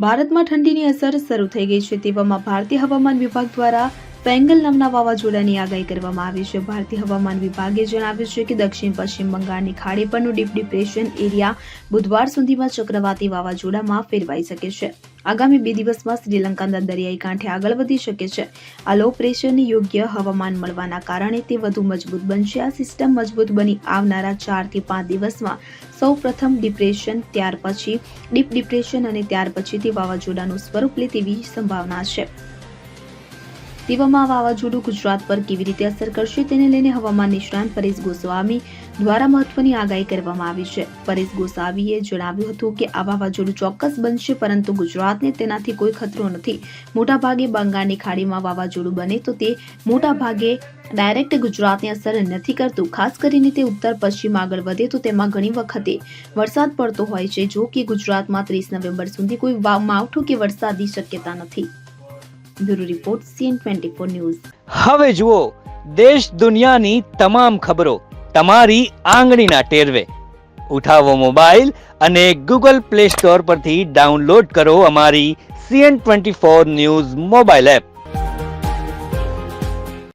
ભારતમાં ઠંડીની અસર શરૂ થઈ ગઈ છે તેવામાં ભારતીય હવામાન વિભાગ દ્વારા ફેંગલ નામના વાવાઝોડાની આગાહી કરવામાં આવી છે। ભારતીય હવામાન વિભાગે જણાવ્યું છે કે દક્ષિણ પશ્ચિમ બંગાળની ખાડી પરનું ડીપ ડિપ્રેશન એરિયા બુધવાર સુધીમાં ચક્રવાતી વાવાઝોડામાં ફેરવાઈ શકે છે। આગામી 2 દિવસમાં શ્રીલંકાના દરિયાઈ કાંઠે આગળ વધી શકે છે। આ લો પ્રેશરની યોગ્ય હવામાન મળવાના કારણે તે વધુ મજબૂત બનશે। આ સિસ્ટમ મજબૂત બની આવનારા 4 થી 5 દિવસમાં સૌ પ્રથમ ડિપ્રેશન, ત્યાર પછી ડીપ ડિપ્રેશન અને ત્યાર પછી તે વાવાઝોડાનું સ્વરૂપ લે તેવી સંભાવના છે। તેવામાં વાવાઝોડું ગુજરાત પર કેવી રીતે અસર કરશે તેને લઈને હવામાન નિષ્ણાંત પરેશ ગોસ્વામી દ્વારા મહત્વની આગાહી કરવામાં આવી છે। પરેશ ગોસ્વામીએ જણાવ્યું હતું કે આ વાવાઝોડું ચોક્કસ બનશે, પરંતુ ગુજરાતને તેનાથી કોઈ ખતરો નથી। મોટાભાગે બંગાળની ખાડીમાં વાવાઝોડું બને તો તે મોટાભાગે ડાયરેક્ટ ગુજરાતને અસર નથી કરતું। ખાસ કરીને તે ઉત્તર પશ્ચિમ આગળ વધે તો તેમાં ઘણી વખતે વરસાદ પડતો હોય છે। જો કે ગુજરાતમાં 30 નવેમ્બર સુધી કોઈ માવઠું કે વરસાદની શક્યતા નથી। Bureau report CN24 news. હવે જુઓ દેશ દુનિયાની તમામ ખબરો તમારી આંગળીના ટેરવે। ઉઠાવો મોબાઈલ અને Google Play Store પરથી ડાઉનલોડ કરો અમારી CN24 ન્યૂઝ મોબાઈલ એપ।